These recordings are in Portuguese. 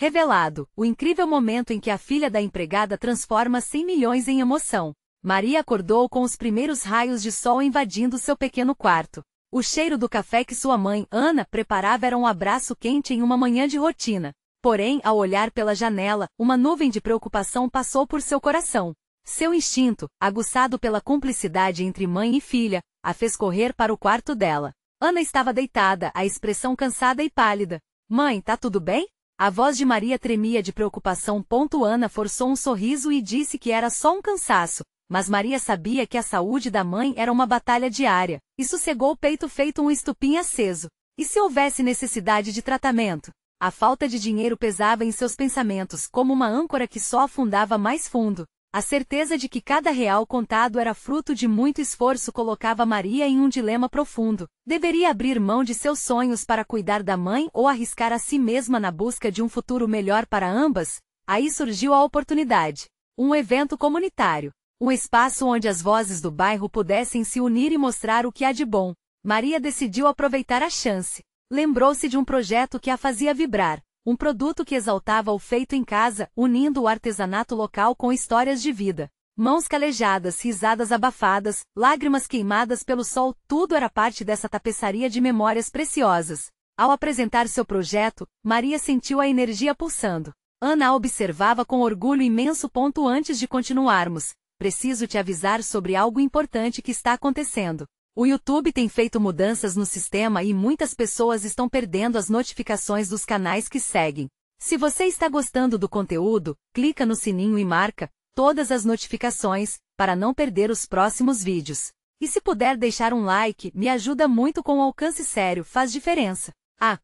Revelado, o incrível momento em que a filha da empregada transforma 100 milhões em emoção. Maria acordou com os primeiros raios de sol invadindo seu pequeno quarto. O cheiro do café que sua mãe, Ana, preparava era um abraço quente em uma manhã de rotina. Porém, ao olhar pela janela, uma nuvem de preocupação passou por seu coração. Seu instinto, aguçado pela cumplicidade entre mãe e filha, a fez correr para o quarto dela. Ana estava deitada, a expressão cansada e pálida. Mãe, tá tudo bem? A voz de Maria tremia de preocupação. Ana forçou um sorriso e disse que era só um cansaço, mas Maria sabia que a saúde da mãe era uma batalha diária, e sossegou o peito feito um estupim aceso. E se houvesse necessidade de tratamento? A falta de dinheiro pesava em seus pensamentos como uma âncora que só afundava mais fundo. A certeza de que cada real contado era fruto de muito esforço colocava Maria em um dilema profundo. Deveria abrir mão de seus sonhos para cuidar da mãe ou arriscar a si mesma na busca de um futuro melhor para ambas? Aí surgiu a oportunidade. Um evento comunitário. Um espaço onde as vozes do bairro pudessem se unir e mostrar o que há de bom. Maria decidiu aproveitar a chance. Lembrou-se de um projeto que a fazia vibrar. Um produto que exaltava o feito em casa, unindo o artesanato local com histórias de vida. Mãos calejadas, risadas abafadas, lágrimas queimadas pelo sol, tudo era parte dessa tapeçaria de memórias preciosas. Ao apresentar seu projeto, Maria sentiu a energia pulsando. Ana a observava com orgulho imenso. Antes de continuarmos, preciso te avisar sobre algo importante que está acontecendo. O YouTube tem feito mudanças no sistema e muitas pessoas estão perdendo as notificações dos canais que seguem. Se você está gostando do conteúdo, clica no sininho e marca todas as notificações, para não perder os próximos vídeos. E se puder deixar um like, me ajuda muito com o alcance, sério, faz diferença.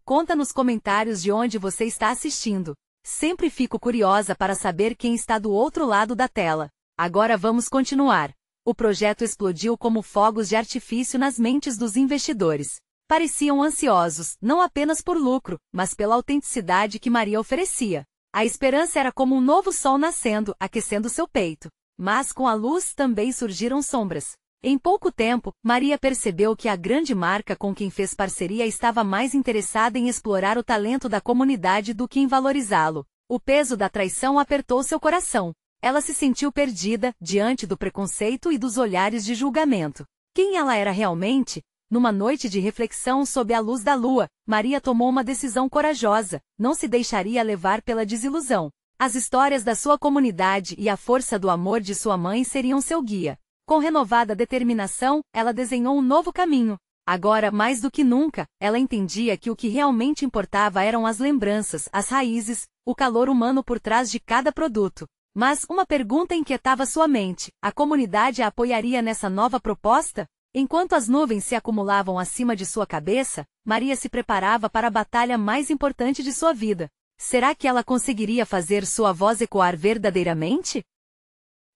Conta nos comentários de onde você está assistindo. Sempre fico curiosa para saber quem está do outro lado da tela. Agora vamos continuar. O projeto explodiu como fogos de artifício nas mentes dos investidores. Pareciam ansiosos, não apenas por lucro, mas pela autenticidade que Maria oferecia. A esperança era como um novo sol nascendo, aquecendo seu peito. Mas com a luz também surgiram sombras. Em pouco tempo, Maria percebeu que a grande marca com quem fez parceria estava mais interessada em explorar o talento da comunidade do que em valorizá-lo. O peso da traição apertou seu coração. Ela se sentiu perdida, diante do preconceito e dos olhares de julgamento. Quem ela era realmente? Numa noite de reflexão sob a luz da lua, Maria tomou uma decisão corajosa, não se deixaria levar pela desilusão. As histórias da sua comunidade e a força do amor de sua mãe seriam seu guia. Com renovada determinação, ela desenhou um novo caminho. Agora, mais do que nunca, ela entendia que o que realmente importava eram as lembranças, as raízes, o calor humano por trás de cada produto. Mas uma pergunta inquietava sua mente: a comunidade a apoiaria nessa nova proposta? Enquanto as nuvens se acumulavam acima de sua cabeça, Maria se preparava para a batalha mais importante de sua vida. Será que ela conseguiria fazer sua voz ecoar verdadeiramente?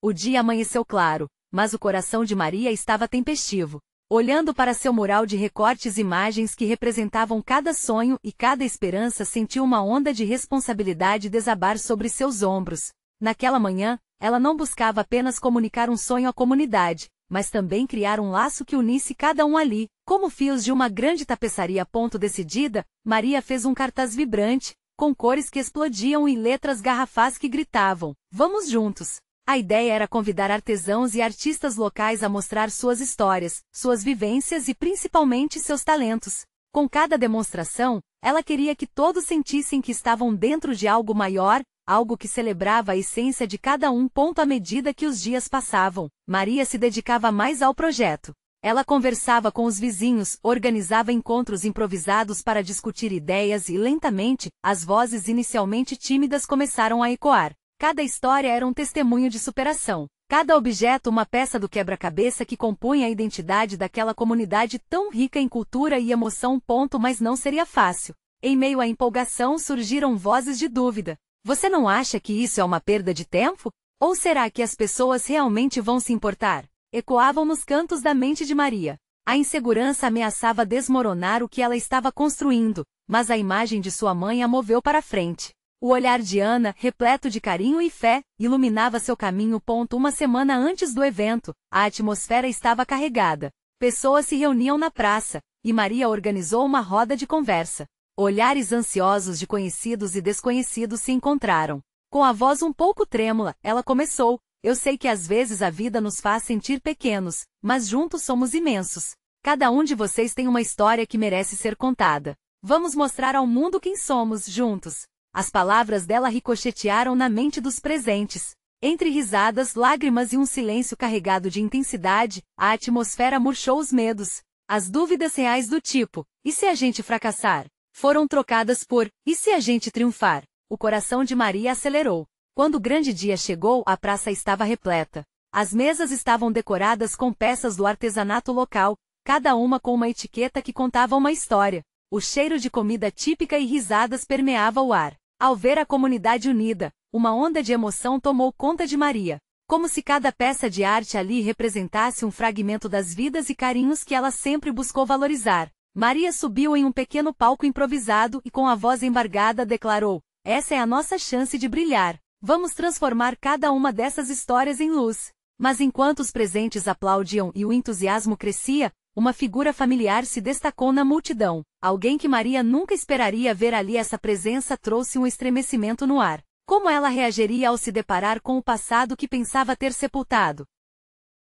O dia amanheceu claro, mas o coração de Maria estava tempestivo. Olhando para seu mural de recortes, imagens que representavam cada sonho e cada esperança, sentiu uma onda de responsabilidade desabar sobre seus ombros. Naquela manhã, ela não buscava apenas comunicar um sonho à comunidade, mas também criar um laço que unisse cada um ali, como fios de uma grande tapeçaria. Decidida, Maria fez um cartaz vibrante, com cores que explodiam e letras garrafais que gritavam: "Vamos juntos!". A ideia era convidar artesãos e artistas locais a mostrar suas histórias, suas vivências e principalmente seus talentos. Com cada demonstração, ela queria que todos sentissem que estavam dentro de algo maior, algo que celebrava a essência de cada um. À medida que os dias passavam, Maria se dedicava mais ao projeto. Ela conversava com os vizinhos, organizava encontros improvisados para discutir ideias e, lentamente, as vozes inicialmente tímidas começaram a ecoar. Cada história era um testemunho de superação. Cada objeto uma peça do quebra-cabeça que compunha a identidade daquela comunidade tão rica em cultura e emoção. Mas não seria fácil. Em meio à empolgação surgiram vozes de dúvida. Você não acha que isso é uma perda de tempo? Ou será que as pessoas realmente vão se importar? Ecoavam nos cantos da mente de Maria. A insegurança ameaçava desmoronar o que ela estava construindo, mas a imagem de sua mãe a moveu para frente. O olhar de Ana, repleto de carinho e fé, iluminava seu caminho. Uma semana antes do evento, a atmosfera estava carregada. Pessoas se reuniam na praça, e Maria organizou uma roda de conversa. Olhares ansiosos de conhecidos e desconhecidos se encontraram. Com a voz um pouco trêmula, ela começou: eu sei que às vezes a vida nos faz sentir pequenos, mas juntos somos imensos. Cada um de vocês tem uma história que merece ser contada. Vamos mostrar ao mundo quem somos, juntos. As palavras dela ricochetearam na mente dos presentes. Entre risadas, lágrimas e um silêncio carregado de intensidade, a atmosfera murchou os medos. As dúvidas reais do tipo: e se a gente fracassar? Foram trocadas por: e se a gente triunfar? O coração de Maria acelerou. Quando o grande dia chegou, a praça estava repleta. As mesas estavam decoradas com peças do artesanato local, cada uma com uma etiqueta que contava uma história. O cheiro de comida típica e risadas permeava o ar. Ao ver a comunidade unida, uma onda de emoção tomou conta de Maria. Como se cada peça de arte ali representasse um fragmento das vidas e carinhos que ela sempre buscou valorizar. Maria subiu em um pequeno palco improvisado e com a voz embargada declarou: essa é a nossa chance de brilhar. Vamos transformar cada uma dessas histórias em luz. Mas enquanto os presentes aplaudiam e o entusiasmo crescia, uma figura familiar se destacou na multidão. Alguém que Maria nunca esperaria ver ali. Essa presença trouxe um estremecimento no ar. Como ela reagiria ao se deparar com o passado que pensava ter sepultado?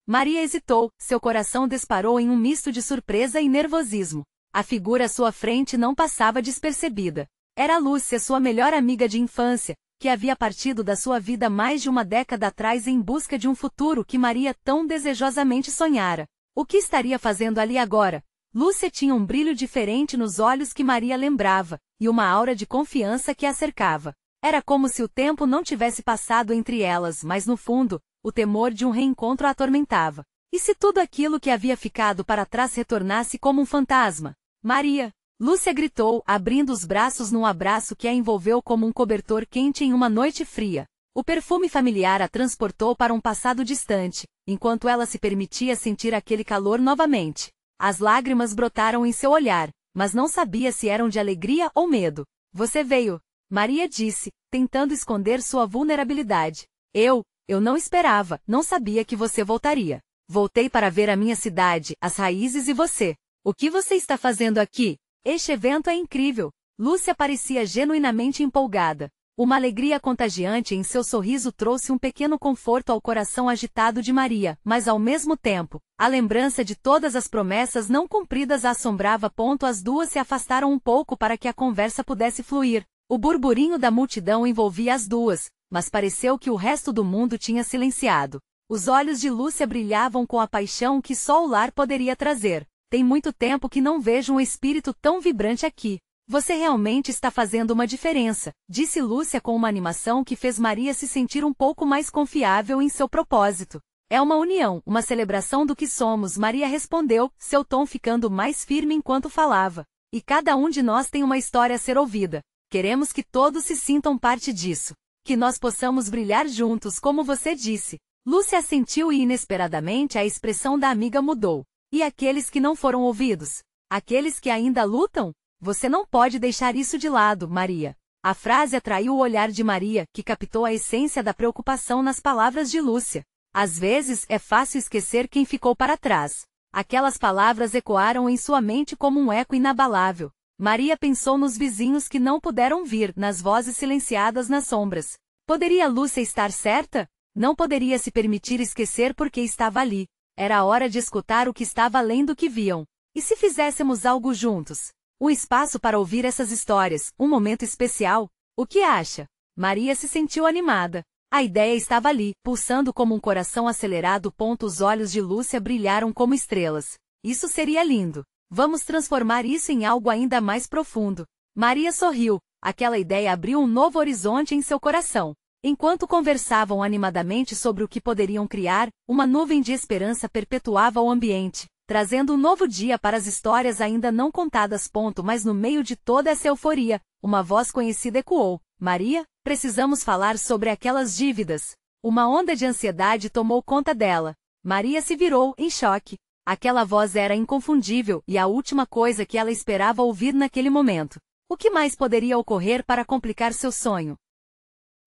Maria hesitou, seu coração disparou em um misto de surpresa e nervosismo. A figura à sua frente não passava despercebida. Era Lúcia, sua melhor amiga de infância, que havia partido da sua vida mais de uma década atrás em busca de um futuro que Maria tão desejosamente sonhara. O que estaria fazendo ali agora? Lúcia tinha um brilho diferente nos olhos que Maria lembrava, e uma aura de confiança que a cercava. Era como se o tempo não tivesse passado entre elas, mas no fundo, o temor de um reencontro a atormentava. E se tudo aquilo que havia ficado para trás retornasse como um fantasma? Maria! Lúcia gritou, abrindo os braços num abraço que a envolveu como um cobertor quente em uma noite fria. O perfume familiar a transportou para um passado distante, enquanto ela se permitia sentir aquele calor novamente. As lágrimas brotaram em seu olhar, mas não sabia se eram de alegria ou medo. Você veio, Maria disse, tentando esconder sua vulnerabilidade. Eu não esperava, não sabia que você voltaria. Voltei para ver a minha cidade, as raízes e você. O que você está fazendo aqui? Este evento é incrível. Lúcia parecia genuinamente empolgada. Uma alegria contagiante em seu sorriso trouxe um pequeno conforto ao coração agitado de Maria, mas ao mesmo tempo, a lembrança de todas as promessas não cumpridas a assombrava. As duas se afastaram um pouco para que a conversa pudesse fluir. O burburinho da multidão envolvia as duas, mas pareceu que o resto do mundo tinha silenciado. Os olhos de Lúcia brilhavam com a paixão que só o lar poderia trazer. Tem muito tempo que não vejo um espírito tão vibrante aqui. Você realmente está fazendo uma diferença, disse Lúcia com uma animação que fez Maria se sentir um pouco mais confiável em seu propósito. É uma união, uma celebração do que somos, Maria respondeu, seu tom ficando mais firme enquanto falava. E cada um de nós tem uma história a ser ouvida. Queremos que todos se sintam parte disso. Que nós possamos brilhar juntos, como você disse. Lúcia assentiu e inesperadamente a expressão da amiga mudou. E aqueles que não foram ouvidos? Aqueles que ainda lutam? Você não pode deixar isso de lado, Maria. A frase atraiu o olhar de Maria, que captou a essência da preocupação nas palavras de Lúcia. Às vezes, é fácil esquecer quem ficou para trás. Aquelas palavras ecoaram em sua mente como um eco inabalável. Maria pensou nos vizinhos que não puderam vir, nas vozes silenciadas nas sombras. Poderia Lúcia estar certa? Não poderia se permitir esquecer porque estava ali. Era a hora de escutar o que estava além do que viam. E se fizéssemos algo juntos? Um espaço para ouvir essas histórias, um momento especial. O que acha? Maria se sentiu animada. A ideia estava ali, pulsando como um coração acelerado. Os olhos de Lúcia brilharam como estrelas. Isso seria lindo. Vamos transformar isso em algo ainda mais profundo. Maria sorriu. Aquela ideia abriu um novo horizonte em seu coração. Enquanto conversavam animadamente sobre o que poderiam criar, uma nuvem de esperança perpetuava o ambiente, trazendo um novo dia para as histórias ainda não contadas. Mas no meio de toda essa euforia, uma voz conhecida ecoou. Maria, precisamos falar sobre aquelas dívidas. Uma onda de ansiedade tomou conta dela. Maria se virou, em choque. Aquela voz era inconfundível e a última coisa que ela esperava ouvir naquele momento. O que mais poderia ocorrer para complicar seu sonho?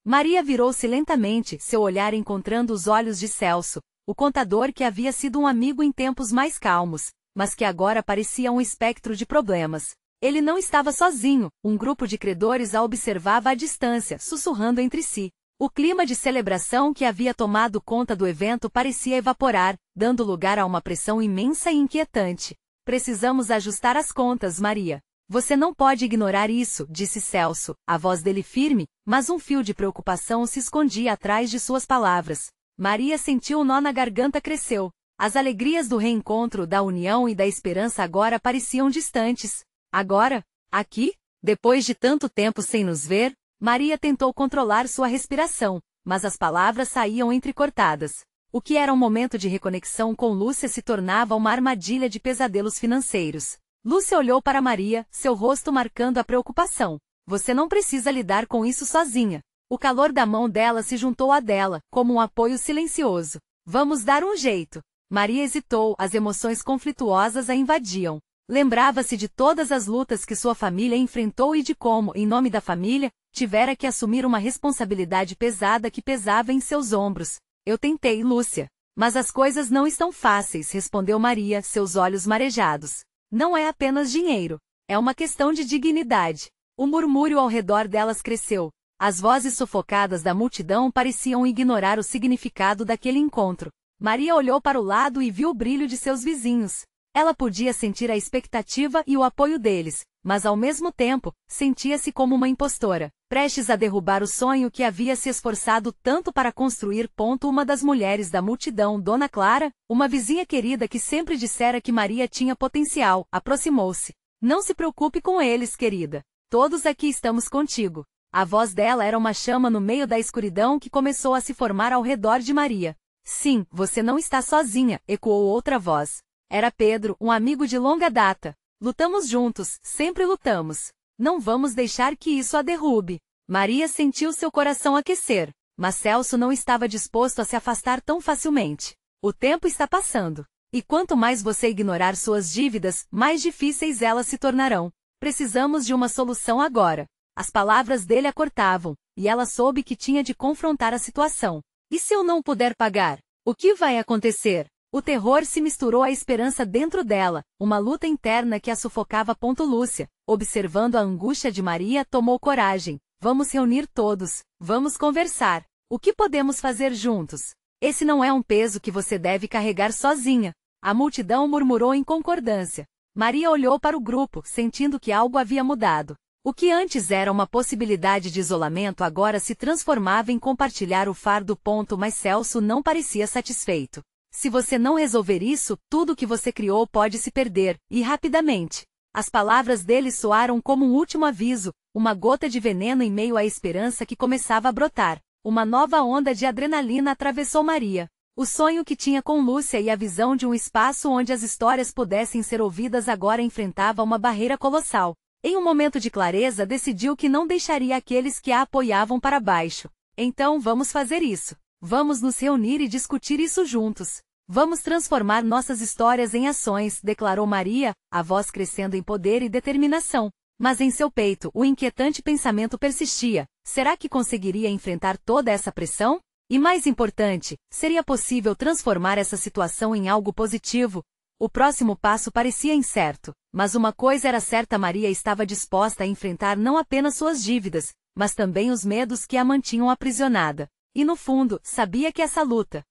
Maria virou-se lentamente, seu olhar encontrando os olhos de Celso, o contador que havia sido um amigo em tempos mais calmos, mas que agora parecia um espectro de problemas. Ele não estava sozinho, um grupo de credores a observava à distância, sussurrando entre si. O clima de celebração que havia tomado conta do evento parecia evaporar, dando lugar a uma pressão imensa e inquietante. Precisamos ajustar as contas, Maria. Você não pode ignorar isso, disse Celso, a voz dele firme, mas um fio de preocupação se escondia atrás de suas palavras. Maria sentiu o nó na garganta cresceu. As alegrias do reencontro, da união e da esperança agora pareciam distantes. Agora? Aqui? Depois de tanto tempo sem nos ver? Maria tentou controlar sua respiração, mas as palavras saíam entrecortadas. O que era um momento de reconexão com Lúcia se tornava uma armadilha de pesadelos financeiros. Lúcia olhou para Maria, seu rosto marcando a preocupação. Você não precisa lidar com isso sozinha. O calor da mão dela se juntou à dela, como um apoio silencioso. Vamos dar um jeito. Maria hesitou, as emoções conflituosas a invadiam. Lembrava-se de todas as lutas que sua família enfrentou e de como, em nome da família, tivera que assumir uma responsabilidade pesada que pesava em seus ombros. Eu tentei, Lúcia. Mas as coisas não estão fáceis, respondeu Maria, seus olhos marejados. Não é apenas dinheiro. É uma questão de dignidade. O murmúrio ao redor delas cresceu. As vozes sufocadas da multidão pareciam ignorar o significado daquele encontro. Maria olhou para o lado e viu o brilho de seus vizinhos. Ela podia sentir a expectativa e o apoio deles, mas ao mesmo tempo, sentia-se como uma impostora, prestes a derrubar o sonho que havia se esforçado tanto para construir. Uma das mulheres da multidão, Dona Clara, uma vizinha querida que sempre dissera que Maria tinha potencial, aproximou-se. Não se preocupe com eles, querida. Todos aqui estamos contigo. A voz dela era uma chama no meio da escuridão que começou a se formar ao redor de Maria. Sim, você não está sozinha, ecoou outra voz. Era Pedro, um amigo de longa data. Lutamos juntos, sempre lutamos. Não vamos deixar que isso a derrube. Maria sentiu seu coração aquecer, mas Celso não estava disposto a se afastar tão facilmente. O tempo está passando. E quanto mais você ignorar suas dívidas, mais difíceis elas se tornarão. Precisamos de uma solução agora. As palavras dele a cortavam, e ela soube que tinha de confrontar a situação. E se eu não puder pagar? O que vai acontecer? O terror se misturou à esperança dentro dela, uma luta interna que a sufocava. Lúcia, observando a angústia de Maria, tomou coragem. Vamos reunir todos, vamos conversar. O que podemos fazer juntos? Esse não é um peso que você deve carregar sozinha. A multidão murmurou em concordância. Maria olhou para o grupo, sentindo que algo havia mudado. O que antes era uma possibilidade de isolamento agora se transformava em compartilhar o fardo. Mas Celso não parecia satisfeito. Se você não resolver isso, tudo que você criou pode se perder, e rapidamente. As palavras dele soaram como um último aviso, uma gota de veneno em meio à esperança que começava a brotar. Uma nova onda de adrenalina atravessou Maria. O sonho que tinha com Lúcia e a visão de um espaço onde as histórias pudessem ser ouvidas agora enfrentava uma barreira colossal. Em um momento de clareza, decidiu que não deixaria aqueles que a apoiavam para baixo. Então vamos fazer isso. Vamos nos reunir e discutir isso juntos. Vamos transformar nossas histórias em ações, declarou Maria, a voz crescendo em poder e determinação. Mas em seu peito, o inquietante pensamento persistia. Será que conseguiria enfrentar toda essa pressão? E mais importante, seria possível transformar essa situação em algo positivo? O próximo passo parecia incerto, mas uma coisa era certa: Maria estava disposta a enfrentar não apenas suas dívidas, mas também os medos que a mantinham aprisionada. E no fundo, sabia que essa luta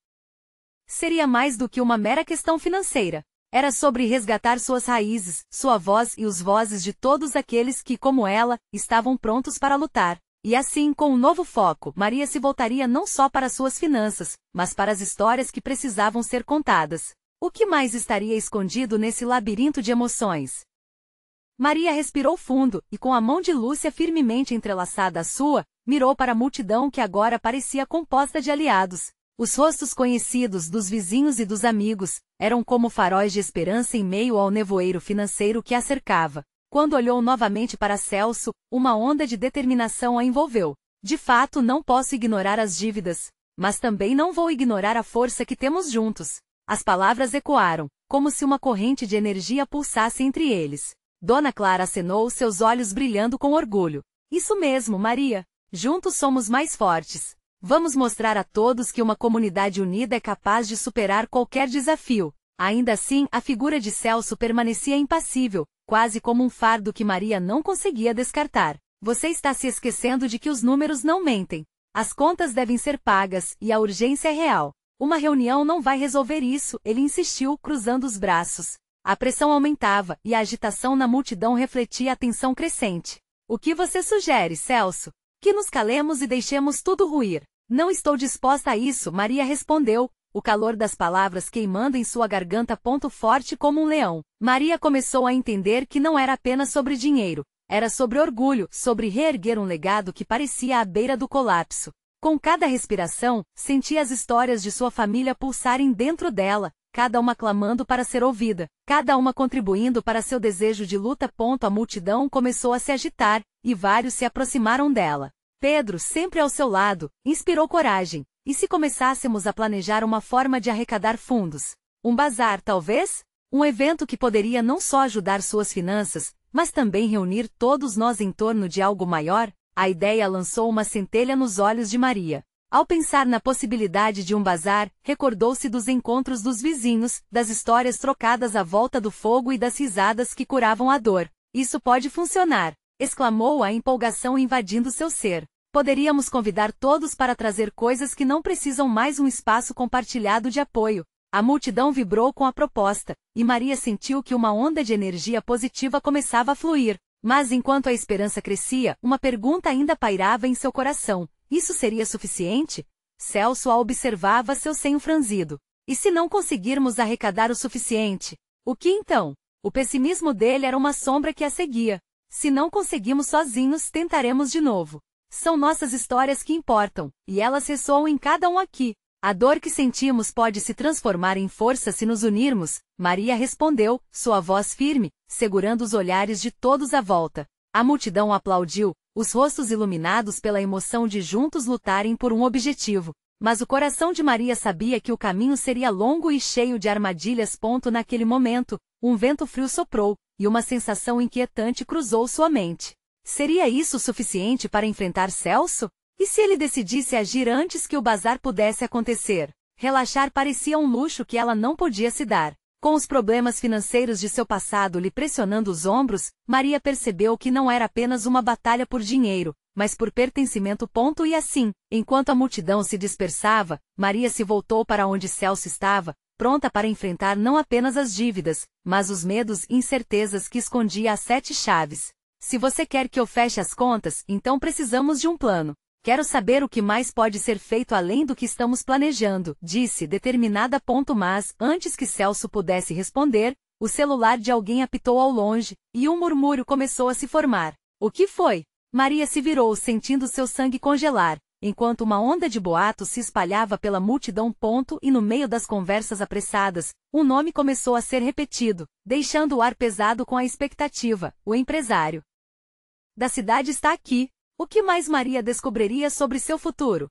seria mais do que uma mera questão financeira. Era sobre resgatar suas raízes, sua voz e os vozes de todos aqueles que, como ela, estavam prontos para lutar. E assim, com um novo foco, Maria se voltaria não só para suas finanças, mas para as histórias que precisavam ser contadas. O que mais estaria escondido nesse labirinto de emoções? Maria respirou fundo, e com a mão de Lúcia firmemente entrelaçada à sua, mirou para a multidão que agora parecia composta de aliados. Os rostos conhecidos dos vizinhos e dos amigos eram como faróis de esperança em meio ao nevoeiro financeiro que a cercava. Quando olhou novamente para Celso, uma onda de determinação a envolveu. De fato, não posso ignorar as dívidas, mas também não vou ignorar a força que temos juntos. As palavras ecoaram, como se uma corrente de energia pulsasse entre eles. Dona Clara acenou, seus olhos brilhando com orgulho. Isso mesmo, Maria. Juntos somos mais fortes. Vamos mostrar a todos que uma comunidade unida é capaz de superar qualquer desafio. Ainda assim, a figura de Celso permanecia impassível, quase como um fardo que Maria não conseguia descartar. Você está se esquecendo de que os números não mentem. As contas devem ser pagas, e a urgência é real. Uma reunião não vai resolver isso, ele insistiu, cruzando os braços. A pressão aumentava, e a agitação na multidão refletia a tensão crescente. O que você sugere, Celso? Que nos calemos e deixemos tudo ruir. Não estou disposta a isso, Maria respondeu, o calor das palavras queimando em sua garganta ponto forte como um leão. Maria começou a entender que não era apenas sobre dinheiro. Era sobre orgulho, sobre reerguer um legado que parecia à beira do colapso. Com cada respiração, sentia as histórias de sua família pulsarem dentro dela, cada uma clamando para ser ouvida, cada uma contribuindo para seu desejo de luta. A multidão começou a se agitar, e vários se aproximaram dela. Pedro, sempre ao seu lado, inspirou coragem. E se começássemos a planejar uma forma de arrecadar fundos? Um bazar, talvez? Um evento que poderia não só ajudar suas finanças, mas também reunir todos nós em torno de algo maior? A ideia lançou uma centelha nos olhos de Maria. Ao pensar na possibilidade de um bazar, recordou-se dos encontros dos vizinhos, das histórias trocadas à volta do fogo e das risadas que curavam a dor. Isso pode funcionar! Exclamou a empolgação invadindo seu ser. Poderíamos convidar todos para trazer coisas que não precisam mais um espaço compartilhado de apoio. A multidão vibrou com a proposta, e Maria sentiu que uma onda de energia positiva começava a fluir. Mas enquanto a esperança crescia, uma pergunta ainda pairava em seu coração. Isso seria suficiente? Celso a observava, seu senho franzido. E se não conseguirmos arrecadar o suficiente? O que então? O pessimismo dele era uma sombra que a seguia. Se não conseguimos sozinhos, tentaremos de novo. São nossas histórias que importam, e elas ressoam em cada um aqui. A dor que sentimos pode se transformar em força se nos unirmos, Maria respondeu, sua voz firme, segurando os olhares de todos à volta. A multidão aplaudiu, os rostos iluminados pela emoção de juntos lutarem por um objetivo. Mas o coração de Maria sabia que o caminho seria longo e cheio de armadilhas. Naquele momento, um vento frio soprou, e uma sensação inquietante cruzou sua mente. Seria isso suficiente para enfrentar Celso? E se ele decidisse agir antes que o bazar pudesse acontecer? Relaxar parecia um luxo que ela não podia se dar. Com os problemas financeiros de seu passado lhe pressionando os ombros, Maria percebeu que não era apenas uma batalha por dinheiro, mas por pertencimento. E assim, enquanto a multidão se dispersava, Maria se voltou para onde Celso estava, pronta para enfrentar não apenas as dívidas, mas os medos e incertezas que escondia as 7 chaves. Se você quer que eu feche as contas, então precisamos de um plano. Quero saber o que mais pode ser feito além do que estamos planejando, disse determinada. Mas, antes que Celso pudesse responder, o celular de alguém apitou ao longe, e um murmúrio começou a se formar. O que foi? Maria se virou, sentindo seu sangue congelar, enquanto uma onda de boatos se espalhava pela multidão. E no meio das conversas apressadas, um nome começou a ser repetido, deixando o ar pesado com a expectativa: o empresário da cidade está aqui. O que mais Maria descobriria sobre seu futuro?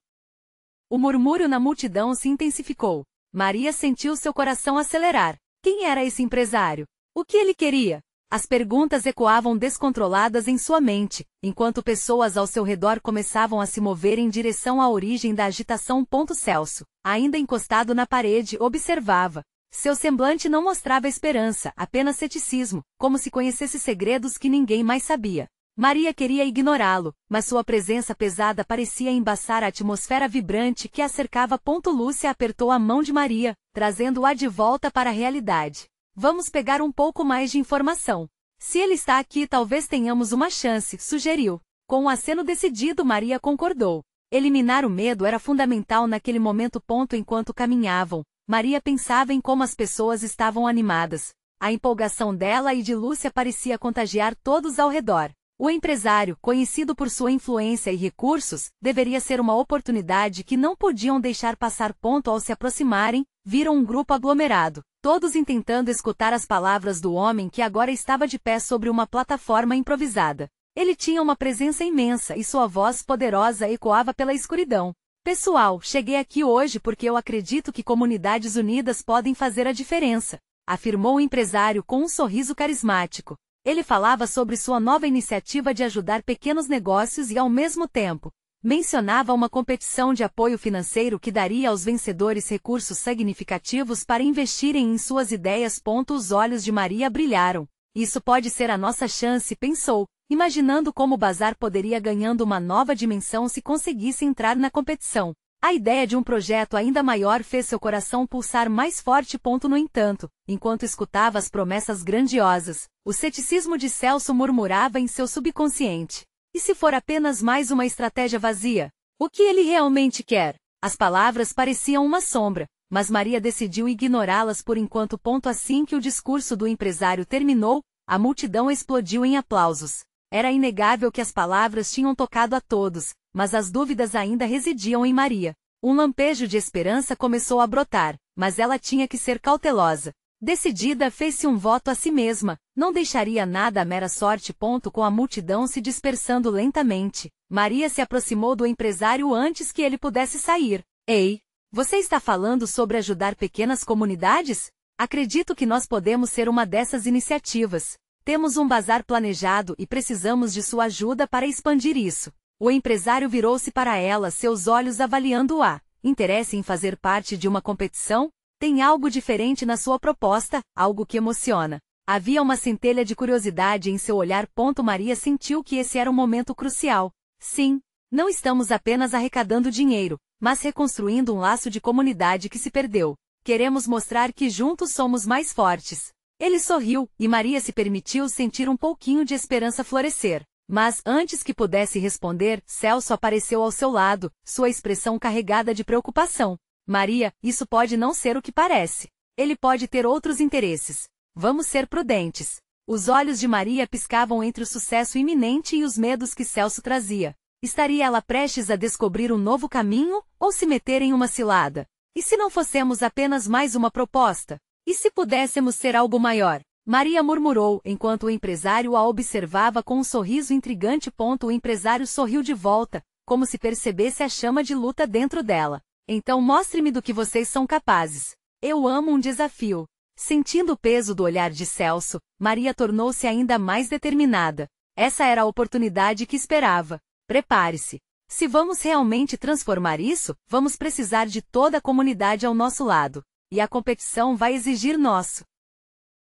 O murmúrio na multidão se intensificou. Maria sentiu seu coração acelerar. Quem era esse empresário? O que ele queria? As perguntas ecoavam descontroladas em sua mente, enquanto pessoas ao seu redor começavam a se mover em direção à origem da agitação. Celso, ainda encostado na parede, observava. Seu semblante não mostrava esperança, apenas ceticismo, como se conhecesse segredos que ninguém mais sabia. Maria queria ignorá-lo, mas sua presença pesada parecia embaçar a atmosfera vibrante que a cercava. Lúcia apertou a mão de Maria, trazendo-a de volta para a realidade. Vamos pegar um pouco mais de informação. Se ele está aqui, talvez tenhamos uma chance, sugeriu. Com um aceno decidido, Maria concordou. Eliminar o medo era fundamental naquele momento. Enquanto caminhavam, Maria pensava em como as pessoas estavam animadas. A empolgação dela e de Lúcia parecia contagiar todos ao redor. O empresário, conhecido por sua influência e recursos, deveria ser uma oportunidade que não podiam deixar passar. Ao se aproximarem, viram um grupo aglomerado, todos intentando escutar as palavras do homem que agora estava de pé sobre uma plataforma improvisada. Ele tinha uma presença imensa e sua voz poderosa ecoava pela escuridão. Pessoal, cheguei aqui hoje porque eu acredito que comunidades unidas podem fazer a diferença, afirmou o empresário com um sorriso carismático. Ele falava sobre sua nova iniciativa de ajudar pequenos negócios e, ao mesmo tempo, mencionava uma competição de apoio financeiro que daria aos vencedores recursos significativos para investirem em suas ideias. Os olhos de Maria brilharam. Isso pode ser a nossa chance, pensou, imaginando como o bazar poderia ganhando uma nova dimensão se conseguisse entrar na competição. A ideia de um projeto ainda maior fez seu coração pulsar mais forte. No entanto, enquanto escutava as promessas grandiosas, o ceticismo de Celso murmurava em seu subconsciente. E se for apenas mais uma estratégia vazia? O que ele realmente quer? As palavras pareciam uma sombra, mas Maria decidiu ignorá-las por enquanto. Assim que o discurso do empresário terminou, a multidão explodiu em aplausos. Era inegável que as palavras tinham tocado a todos, mas as dúvidas ainda residiam em Maria. Um lampejo de esperança começou a brotar, mas ela tinha que ser cautelosa. Decidida, fez-se um voto a si mesma, não deixaria nada à mera sorte. Com a multidão se dispersando lentamente, Maria se aproximou do empresário antes que ele pudesse sair. Ei, você está falando sobre ajudar pequenas comunidades? Acredito que nós podemos ser uma dessas iniciativas. Temos um bazar planejado e precisamos de sua ajuda para expandir isso. O empresário virou-se para ela, seus olhos avaliando-a. Interesse em fazer parte de uma competição? Tem algo diferente na sua proposta, algo que emociona. Havia uma centelha de curiosidade em seu olhar. Maria sentiu que esse era um momento crucial. Sim, não estamos apenas arrecadando dinheiro, mas reconstruindo um laço de comunidade que se perdeu. Queremos mostrar que juntos somos mais fortes. Ele sorriu, e Maria se permitiu sentir um pouquinho de esperança florescer. Mas, antes que pudesse responder, Celso apareceu ao seu lado, sua expressão carregada de preocupação. Maria, isso pode não ser o que parece. Ele pode ter outros interesses. Vamos ser prudentes. Os olhos de Maria piscavam entre o sucesso iminente e os medos que Celso trazia. Estaria ela prestes a descobrir um novo caminho, ou se meter em uma cilada? E se não fossemos apenas mais uma proposta? E se pudéssemos ser algo maior? Maria murmurou, enquanto o empresário a observava com um sorriso intrigante. O empresário sorriu de volta, como se percebesse a chama de luta dentro dela. Então mostre-me do que vocês são capazes. Eu amo um desafio. Sentindo o peso do olhar de Celso, Maria tornou-se ainda mais determinada. Essa era a oportunidade que esperava. Prepare-se. Se vamos realmente transformar isso, vamos precisar de toda a comunidade ao nosso lado. E a competição vai exigir nosso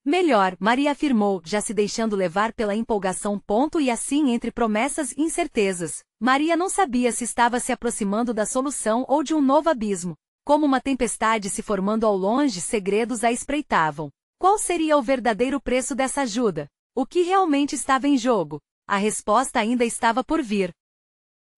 melhor, Maria afirmou, já se deixando levar pela empolgação. E assim, entre promessas e incertezas, Maria não sabia se estava se aproximando da solução ou de um novo abismo. Como uma tempestade se formando ao longe, segredos a espreitavam. Qual seria o verdadeiro preço dessa ajuda? O que realmente estava em jogo? A resposta ainda estava por vir.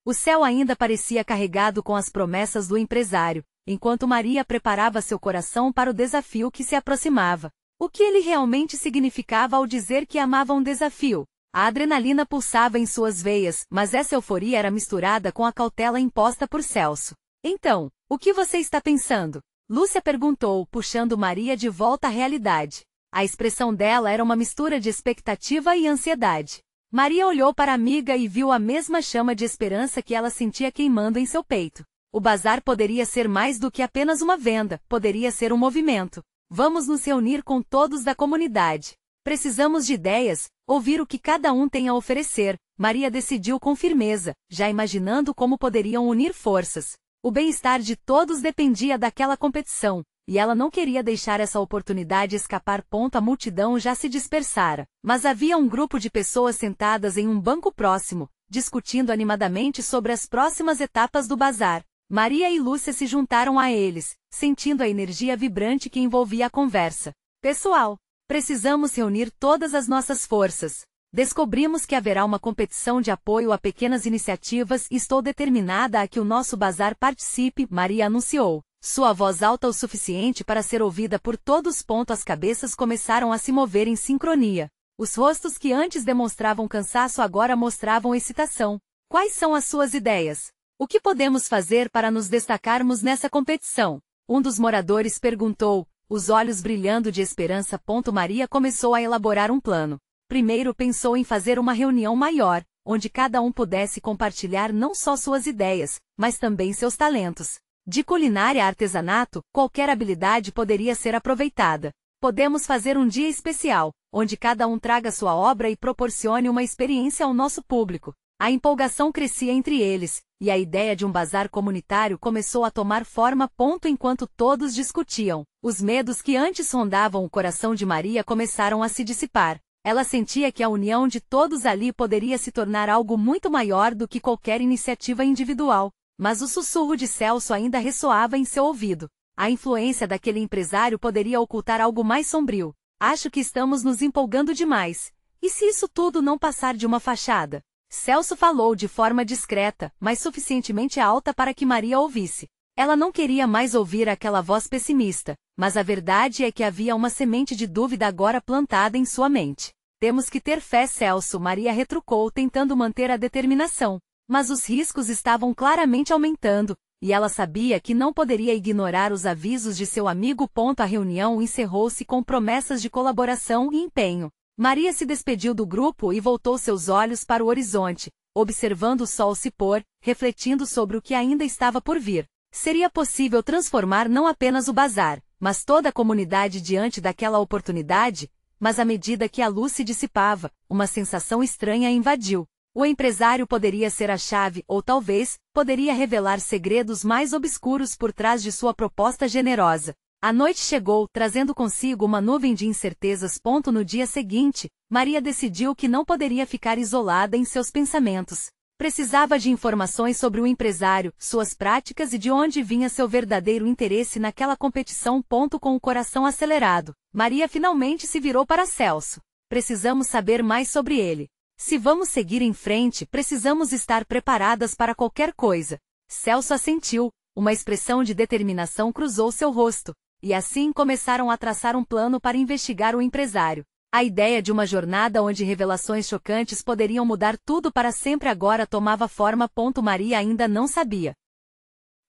O céu ainda parecia carregado com as promessas do empresário, enquanto Maria preparava seu coração para o desafio que se aproximava. O que ele realmente significava ao dizer que amava um desafio? A adrenalina pulsava em suas veias, mas essa euforia era misturada com a cautela imposta por Celso. Então, o que você está pensando? Lúcia perguntou, puxando Maria de volta à realidade. A expressão dela era uma mistura de expectativa e ansiedade. Maria olhou para a amiga e viu a mesma chama de esperança que ela sentia queimando em seu peito. O bazar poderia ser mais do que apenas uma venda, poderia ser um movimento. Vamos nos reunir com todos da comunidade. Precisamos de ideias, ouvir o que cada um tem a oferecer. Maria decidiu com firmeza, já imaginando como poderiam unir forças. O bem-estar de todos dependia daquela competição, e ela não queria deixar essa oportunidade escapar. A multidão já se dispersara, mas havia um grupo de pessoas sentadas em um banco próximo, discutindo animadamente sobre as próximas etapas do bazar. Maria e Lúcia se juntaram a eles, sentindo a energia vibrante que envolvia a conversa. Pessoal, precisamos reunir todas as nossas forças. Descobrimos que haverá uma competição de apoio a pequenas iniciativas e estou determinada a que o nosso bazar participe, Maria anunciou. Sua voz alta o suficiente para ser ouvida por todos. As cabeças começaram a se mover em sincronia. Os rostos que antes demonstravam cansaço agora mostravam excitação. Quais são as suas ideias? O que podemos fazer para nos destacarmos nessa competição? Um dos moradores perguntou, os olhos brilhando de esperança. Maria começou a elaborar um plano. Primeiro pensou em fazer uma reunião maior, onde cada um pudesse compartilhar não só suas ideias, mas também seus talentos. De culinária a artesanato, qualquer habilidade poderia ser aproveitada. Podemos fazer um dia especial, onde cada um traga sua obra e proporcione uma experiência ao nosso público. A empolgação crescia entre eles, e a ideia de um bazar comunitário começou a tomar forma. Enquanto todos discutiam, os medos que antes rondavam o coração de Maria começaram a se dissipar. Ela sentia que a união de todos ali poderia se tornar algo muito maior do que qualquer iniciativa individual. Mas o sussurro de Celso ainda ressoava em seu ouvido. A influência daquele empresário poderia ocultar algo mais sombrio. Acho que estamos nos empolgando demais. E se isso tudo não passar de uma fachada? Celso falou de forma discreta, mas suficientemente alta para que Maria ouvisse. Ela não queria mais ouvir aquela voz pessimista, mas a verdade é que havia uma semente de dúvida agora plantada em sua mente. Temos que ter fé, Celso, Maria retrucou, tentando manter a determinação. Mas os riscos estavam claramente aumentando, e ela sabia que não poderia ignorar os avisos de seu amigo. A reunião encerrou-se com promessas de colaboração e empenho. Maria se despediu do grupo e voltou seus olhos para o horizonte, observando o sol se pôr, refletindo sobre o que ainda estava por vir. Seria possível transformar não apenas o bazar, mas toda a comunidade diante daquela oportunidade? Mas à medida que a luz se dissipava, uma sensação estranha a invadiu. O empresário poderia ser a chave, ou talvez, poderia revelar segredos mais obscuros por trás de sua proposta generosa. A noite chegou, trazendo consigo uma nuvem de incertezas. No dia seguinte, Maria decidiu que não poderia ficar isolada em seus pensamentos. Precisava de informações sobre o empresário, suas práticas e de onde vinha seu verdadeiro interesse naquela competição. Com o coração acelerado, Maria finalmente se virou para Celso. Precisamos saber mais sobre ele. Se vamos seguir em frente, precisamos estar preparadas para qualquer coisa. Celso assentiu, uma expressão de determinação cruzou seu rosto. E assim começaram a traçar um plano para investigar o empresário. A ideia de uma jornada onde revelações chocantes poderiam mudar tudo para sempre agora tomava forma. Maria ainda não sabia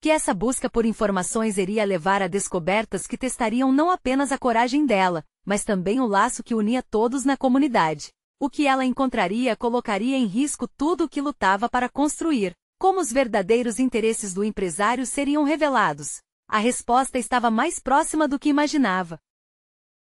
que essa busca por informações iria levar a descobertas que testariam não apenas a coragem dela, mas também o laço que unia todos na comunidade. O que ela encontraria colocaria em risco tudo o que lutava para construir. Como os verdadeiros interesses do empresário seriam revelados? A resposta estava mais próxima do que imaginava.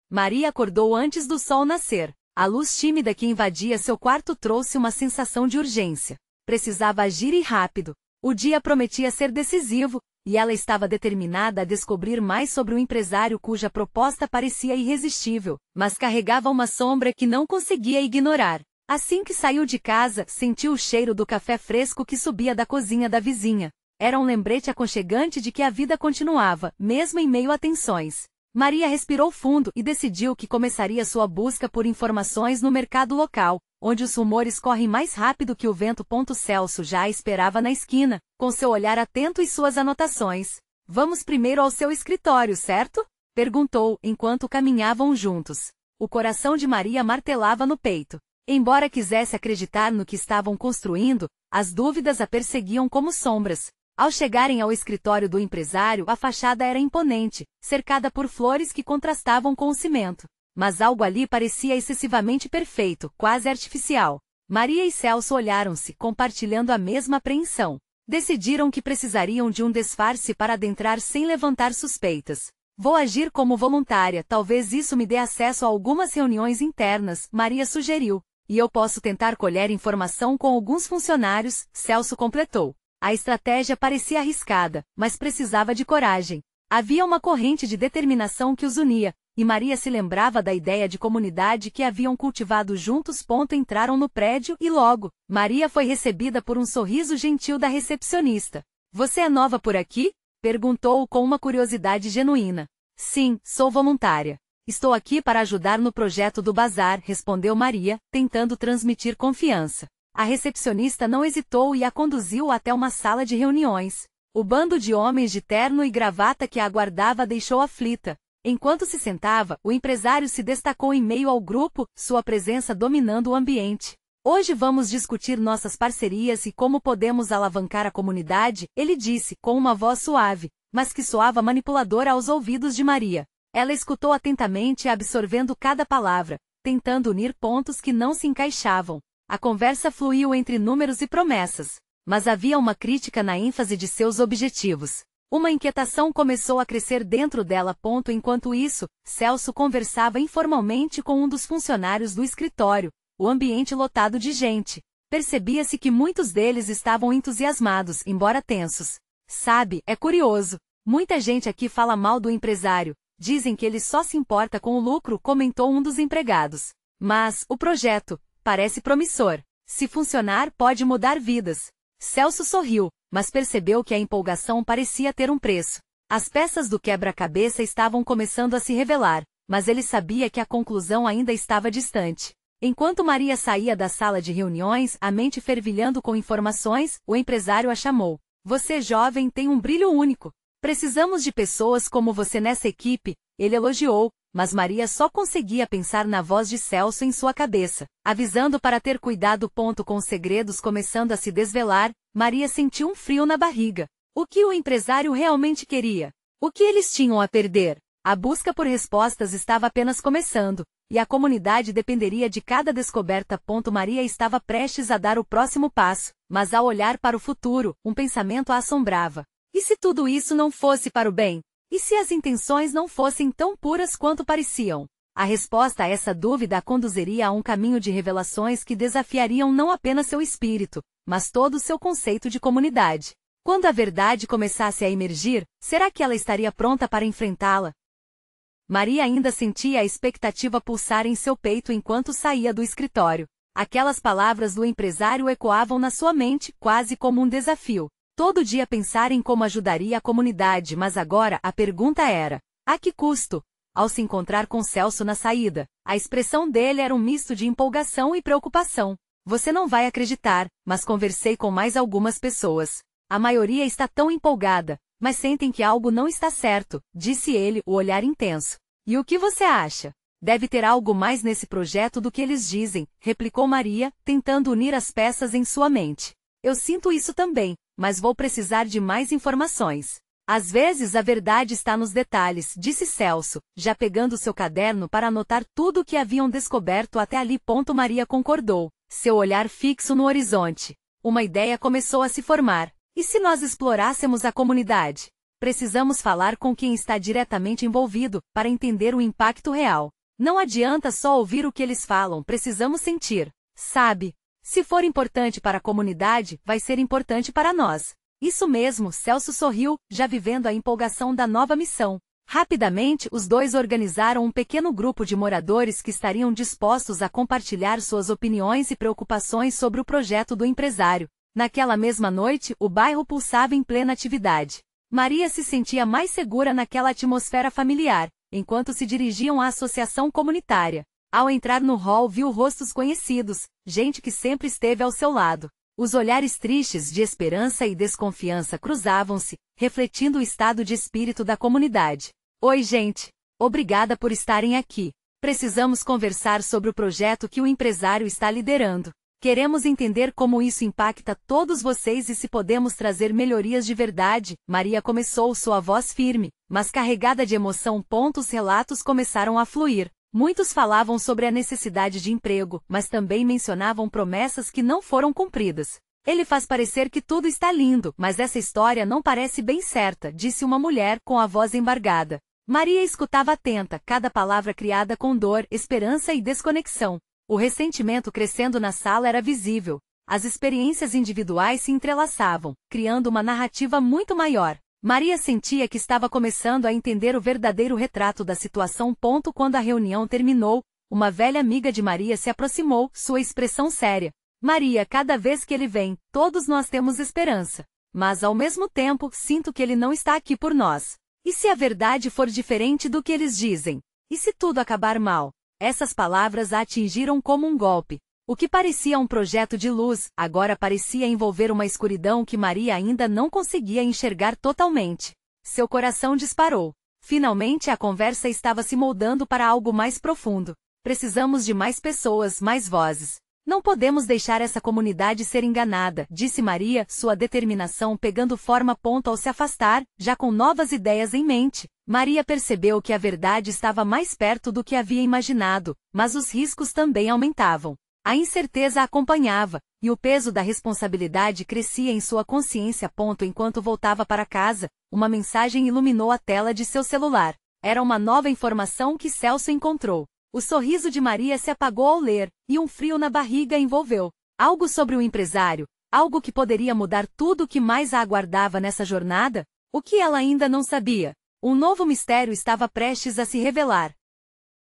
Maria acordou antes do sol nascer. A luz tímida que invadia seu quarto trouxe uma sensação de urgência. Precisava agir e rápido. O dia prometia ser decisivo, e ela estava determinada a descobrir mais sobre o empresário cuja proposta parecia irresistível, mas carregava uma sombra que não conseguia ignorar. Assim que saiu de casa, sentiu o cheiro do café fresco que subia da cozinha da vizinha. Era um lembrete aconchegante de que a vida continuava, mesmo em meio a tensões. Maria respirou fundo e decidiu que começaria sua busca por informações no mercado local, onde os rumores correm mais rápido que o vento. Celso já a esperava na esquina, com seu olhar atento e suas anotações. Vamos primeiro ao seu escritório, certo? Perguntou, enquanto caminhavam juntos. O coração de Maria martelava no peito. Embora quisesse acreditar no que estavam construindo, as dúvidas a perseguiam como sombras. Ao chegarem ao escritório do empresário, a fachada era imponente, cercada por flores que contrastavam com o cimento. Mas algo ali parecia excessivamente perfeito, quase artificial. Maria e Celso olharam-se, compartilhando a mesma apreensão. Decidiram que precisariam de um disfarce para adentrar sem levantar suspeitas. Vou agir como voluntária, talvez isso me dê acesso a algumas reuniões internas, Maria sugeriu. E eu posso tentar colher informação com alguns funcionários, Celso completou. A estratégia parecia arriscada, mas precisava de coragem. Havia uma corrente de determinação que os unia, e Maria se lembrava da ideia de comunidade que haviam cultivado juntos. Entraram no prédio e logo, Maria foi recebida por um sorriso gentil da recepcionista. Você é nova por aqui? Perguntou com uma curiosidade genuína. Sim, sou voluntária. Estou aqui para ajudar no projeto do bazar, respondeu Maria, tentando transmitir confiança. A recepcionista não hesitou e a conduziu até uma sala de reuniões. O bando de homens de terno e gravata que a aguardava a deixou aflita. Enquanto se sentava, o empresário se destacou em meio ao grupo, sua presença dominando o ambiente. Hoje vamos discutir nossas parcerias e como podemos alavancar a comunidade, ele disse, com uma voz suave, mas que soava manipuladora aos ouvidos de Maria. Ela escutou atentamente, absorvendo cada palavra, tentando unir pontos que não se encaixavam. A conversa fluiu entre números e promessas, mas havia uma crítica na ênfase de seus objetivos. Uma inquietação começou a crescer dentro dela. Enquanto isso, Celso conversava informalmente com um dos funcionários do escritório, o ambiente lotado de gente. Percebia-se que muitos deles estavam entusiasmados, embora tensos. Sabe, é curioso. Muita gente aqui fala mal do empresário. Dizem que ele só se importa com o lucro, comentou um dos empregados. Mas, o projeto parece promissor. Se funcionar, pode mudar vidas. Celso sorriu, mas percebeu que a empolgação parecia ter um preço. As peças do quebra-cabeça estavam começando a se revelar, mas ele sabia que a conclusão ainda estava distante. Enquanto Maria saía da sala de reuniões, a mente fervilhando com informações, o empresário a chamou. Você, jovem, tem um brilho único. Precisamos de pessoas como você nessa equipe, ele elogiou, mas Maria só conseguia pensar na voz de Celso em sua cabeça, avisando para ter cuidado. Com os segredos começando a se desvelar, Maria sentiu um frio na barriga. O que o empresário realmente queria? O que eles tinham a perder? A busca por respostas estava apenas começando, e a comunidade dependeria de cada descoberta. Maria estava prestes a dar o próximo passo, mas ao olhar para o futuro, um pensamento a assombrava. E se tudo isso não fosse para o bem? E se as intenções não fossem tão puras quanto pareciam? A resposta a essa dúvida a conduziria a um caminho de revelações que desafiariam não apenas seu espírito, mas todo o seu conceito de comunidade. Quando a verdade começasse a emergir, será que ela estaria pronta para enfrentá-la? Maria ainda sentia a expectativa pulsar em seu peito enquanto saía do escritório. Aquelas palavras do empresário ecoavam na sua mente, quase como um desafio. Todo dia pensar em como ajudaria a comunidade, mas agora a pergunta era: a que custo? Ao se encontrar com Celso na saída, a expressão dele era um misto de empolgação e preocupação. Você não vai acreditar, mas conversei com mais algumas pessoas. A maioria está tão empolgada, mas sentem que algo não está certo, disse ele, o olhar intenso. E o que você acha? Deve ter algo mais nesse projeto do que eles dizem, replicou Maria, tentando unir as peças em sua mente. Eu sinto isso também, mas vou precisar de mais informações. Às vezes a verdade está nos detalhes, disse Celso, já pegando seu caderno para anotar tudo o que haviam descoberto até ali. Maria concordou, seu olhar fixo no horizonte. Uma ideia começou a se formar. E se nós explorássemos a comunidade? Precisamos falar com quem está diretamente envolvido, para entender o impacto real. Não adianta só ouvir o que eles falam, precisamos sentir. Sabe? Se for importante para a comunidade, vai ser importante para nós. Isso mesmo, Celso sorriu, já vivendo a empolgação da nova missão. Rapidamente, os dois organizaram um pequeno grupo de moradores que estariam dispostos a compartilhar suas opiniões e preocupações sobre o projeto do empresário. Naquela mesma noite, o bairro pulsava em plena atividade. Maria se sentia mais segura naquela atmosfera familiar, enquanto se dirigiam à associação comunitária. Ao entrar no hall, viu rostos conhecidos, gente que sempre esteve ao seu lado. Os olhares tristes de esperança e desconfiança cruzavam-se, refletindo o estado de espírito da comunidade. Oi, gente! Obrigada por estarem aqui. Precisamos conversar sobre o projeto que o empresário está liderando. Queremos entender como isso impacta todos vocês e se podemos trazer melhorias de verdade. Maria começou, sua voz firme, mas carregada de emoção. Os relatos começaram a fluir. Muitos falavam sobre a necessidade de emprego, mas também mencionavam promessas que não foram cumpridas. Ele faz parecer que tudo está lindo, mas essa história não parece bem certa, disse uma mulher com a voz embargada. Maria escutava atenta, cada palavra criada com dor, esperança e desconexão. O ressentimento crescendo na sala era visível. As experiências individuais se entrelaçavam, criando uma narrativa muito maior. Maria sentia que estava começando a entender o verdadeiro retrato da situação. Quando a reunião terminou, uma velha amiga de Maria se aproximou, sua expressão séria. Maria, cada vez que ele vem, todos nós temos esperança. Mas ao mesmo tempo, sinto que ele não está aqui por nós. E se a verdade for diferente do que eles dizem? E se tudo acabar mal? Essas palavras a atingiram como um golpe. O que parecia um projeto de luz, agora parecia envolver uma escuridão que Maria ainda não conseguia enxergar totalmente. Seu coração disparou. Finalmente a conversa estava se moldando para algo mais profundo. Precisamos de mais pessoas, mais vozes. Não podemos deixar essa comunidade ser enganada, disse Maria, sua determinação pegando forma. Ao se afastar, já com novas ideias em mente, Maria percebeu que a verdade estava mais perto do que havia imaginado, mas os riscos também aumentavam. A incerteza a acompanhava, e o peso da responsabilidade crescia em sua consciência. Enquanto voltava para casa, uma mensagem iluminou a tela de seu celular. Era uma nova informação que Celso encontrou. O sorriso de Maria se apagou ao ler, e um frio na barriga a envolveu. Algo sobre o empresário, algo que poderia mudar tudo o que mais a aguardava nessa jornada? O que ela ainda não sabia? Um novo mistério estava prestes a se revelar.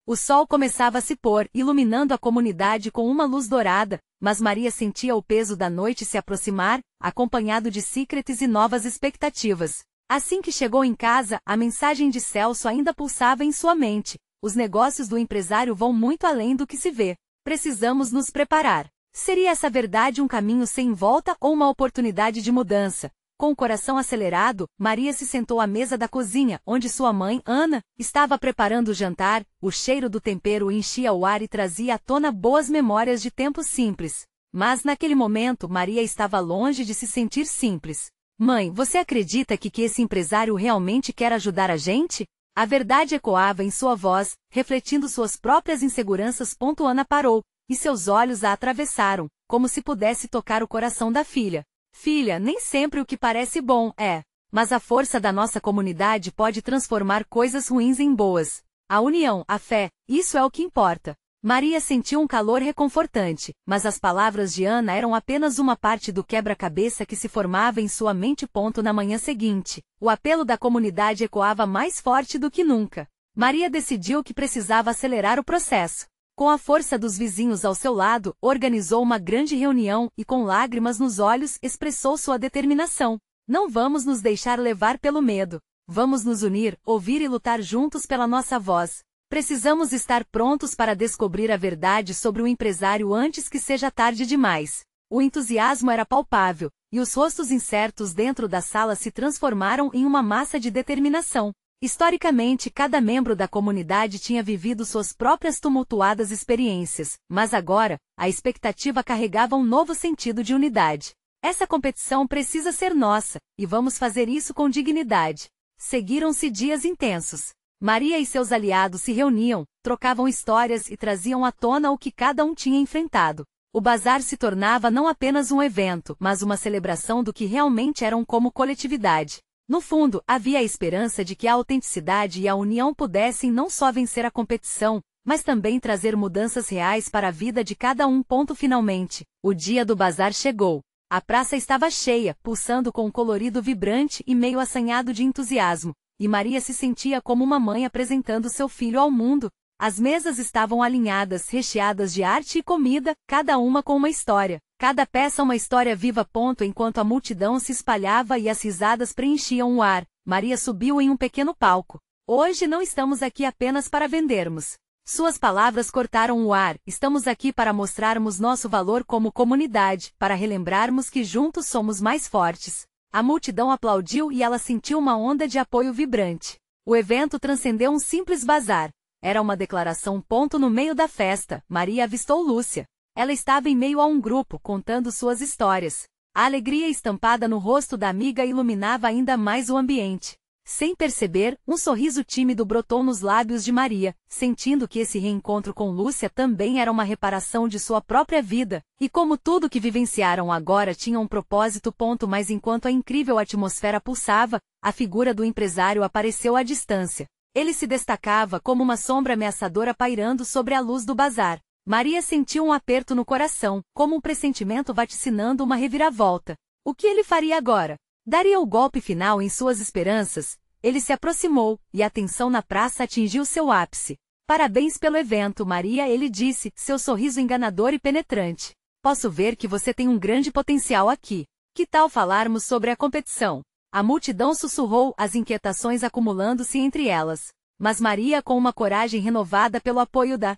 O sol começava a se pôr, iluminando a comunidade com uma luz dourada, mas Maria sentia o peso da noite se aproximar, acompanhado de secretos e novas expectativas. Assim que chegou em casa, a mensagem de Celso ainda pulsava em sua mente. Os negócios do empresário vão muito além do que se vê. Precisamos nos preparar. Seria essa verdade um caminho sem volta ou uma oportunidade de mudança? Com o coração acelerado, Maria se sentou à mesa da cozinha, onde sua mãe, Ana, estava preparando o jantar. O cheiro do tempero enchia o ar e trazia à tona boas memórias de tempos simples. Mas naquele momento, Maria estava longe de se sentir simples. Mãe, você acredita que esse empresário realmente quer ajudar a gente? A verdade ecoava em sua voz, refletindo suas próprias inseguranças. Ana parou, e seus olhos a atravessaram, como se pudesse tocar o coração da filha. Filha, nem sempre o que parece bom é. Mas a força da nossa comunidade pode transformar coisas ruins em boas. A união, a fé, isso é o que importa. Maria sentiu um calor reconfortante, mas as palavras de Ana eram apenas uma parte do quebra-cabeça que se formava em sua mente. Na manhã seguinte, o apelo da comunidade ecoava mais forte do que nunca. Maria decidiu que precisava acelerar o processo. Com a força dos vizinhos ao seu lado, organizou uma grande reunião e, com lágrimas nos olhos, expressou sua determinação. Não vamos nos deixar levar pelo medo. Vamos nos unir, ouvir e lutar juntos pela nossa voz. Precisamos estar prontos para descobrir a verdade sobre o empresário antes que seja tarde demais. O entusiasmo era palpável, e os rostos incertos dentro da sala se transformaram em uma massa de determinação. Historicamente, cada membro da comunidade tinha vivido suas próprias tumultuadas experiências, mas agora, a expectativa carregava um novo sentido de unidade. Essa competição precisa ser nossa, e vamos fazer isso com dignidade. Seguiram-se dias intensos. Maria e seus aliados se reuniam, trocavam histórias e traziam à tona o que cada um tinha enfrentado. O bazar se tornava não apenas um evento, mas uma celebração do que realmente eram como coletividade. No fundo, havia a esperança de que a autenticidade e a união pudessem não só vencer a competição, mas também trazer mudanças reais para a vida de cada um. Finalmente, o dia do bazar chegou. A praça estava cheia, pulsando com um colorido vibrante e meio assanhado de entusiasmo, e Maria se sentia como uma mãe apresentando seu filho ao mundo. As mesas estavam alinhadas, recheadas de arte e comida, cada uma com uma história. Cada peça uma história viva. Enquanto a multidão se espalhava e as risadas preenchiam o ar, Maria subiu em um pequeno palco. Hoje não estamos aqui apenas para vendermos. Suas palavras cortaram o ar. Estamos aqui para mostrarmos nosso valor como comunidade, para relembrarmos que juntos somos mais fortes. A multidão aplaudiu e ela sentiu uma onda de apoio vibrante. O evento transcendeu um simples bazar. Era uma declaração. No meio da festa, Maria avistou Lúcia. Ela estava em meio a um grupo, contando suas histórias. A alegria estampada no rosto da amiga iluminava ainda mais o ambiente. Sem perceber, um sorriso tímido brotou nos lábios de Maria, sentindo que esse reencontro com Lúcia também era uma reparação de sua própria vida, e como tudo que vivenciaram agora tinha um propósito. Mas enquanto a incrível atmosfera pulsava, a figura do empresário apareceu à distância. Ele se destacava como uma sombra ameaçadora pairando sobre a luz do bazar. Maria sentiu um aperto no coração, como um pressentimento vaticinando uma reviravolta. O que ele faria agora? Daria o golpe final em suas esperanças? Ele se aproximou, e a tensão na praça atingiu seu ápice. Parabéns pelo evento, Maria, ele disse, seu sorriso enganador e penetrante. Posso ver que você tem um grande potencial aqui. Que tal falarmos sobre a competição? A multidão sussurrou, as inquietações acumulando-se entre elas. Mas Maria, com uma coragem renovada pelo apoio da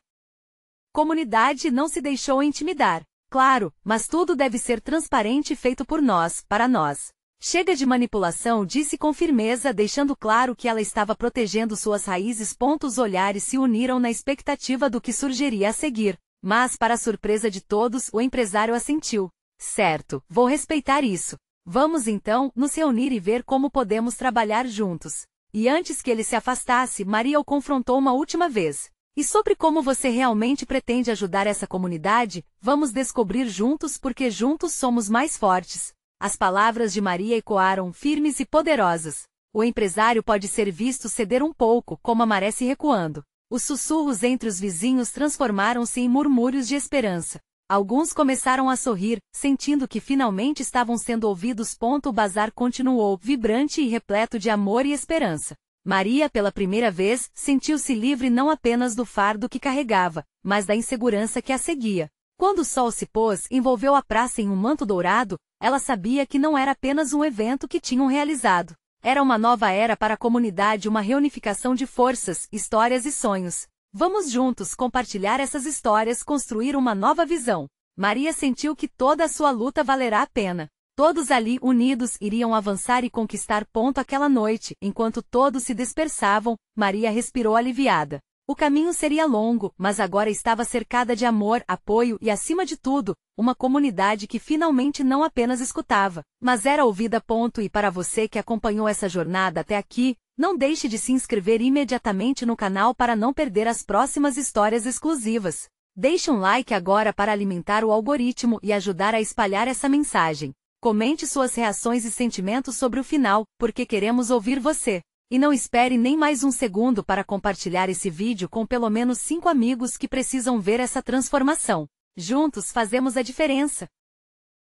comunidade, não se deixou intimidar. Claro, mas tudo deve ser transparente e feito por nós, para nós. Chega de manipulação, disse com firmeza, deixando claro que ela estava protegendo suas raízes. Os olhares se uniram na expectativa do que surgiria a seguir. Mas, para a surpresa de todos, o empresário assentiu. Certo, vou respeitar isso. Vamos então, nos reunir e ver como podemos trabalhar juntos. E antes que ele se afastasse, Maria o confrontou uma última vez. E sobre como você realmente pretende ajudar essa comunidade? Vamos descobrir juntos, porque juntos somos mais fortes. As palavras de Maria ecoaram firmes e poderosas. O empresário pode ser visto ceder um pouco, como a maré se recuando. Os sussurros entre os vizinhos transformaram-se em murmúrios de esperança. Alguns começaram a sorrir, sentindo que finalmente estavam sendo ouvidos. O bazar continuou, vibrante e repleto de amor e esperança. Maria, pela primeira vez, sentiu-se livre não apenas do fardo que carregava, mas da insegurança que a seguia. Quando o sol se pôs, envolveu a praça em um manto dourado, ela sabia que não era apenas um evento que tinham realizado. Era uma nova era para a comunidade, uma reunificação de forças, histórias e sonhos. Vamos juntos compartilhar essas histórias, construir uma nova visão. Maria sentiu que toda a sua luta valerá a pena. Todos ali unidos iriam avançar e conquistar. Aquela noite, enquanto todos se dispersavam, Maria respirou aliviada. O caminho seria longo, mas agora estava cercada de amor, apoio e, acima de tudo, uma comunidade que finalmente não apenas escutava, mas era ouvida. E para você que acompanhou essa jornada até aqui, não deixe de se inscrever imediatamente no canal para não perder as próximas histórias exclusivas. Deixe um like agora para alimentar o algoritmo e ajudar a espalhar essa mensagem. Comente suas reações e sentimentos sobre o final, porque queremos ouvir você. E não espere nem mais um segundo para compartilhar esse vídeo com pelo menos 5 amigos que precisam ver essa transformação. Juntos fazemos a diferença.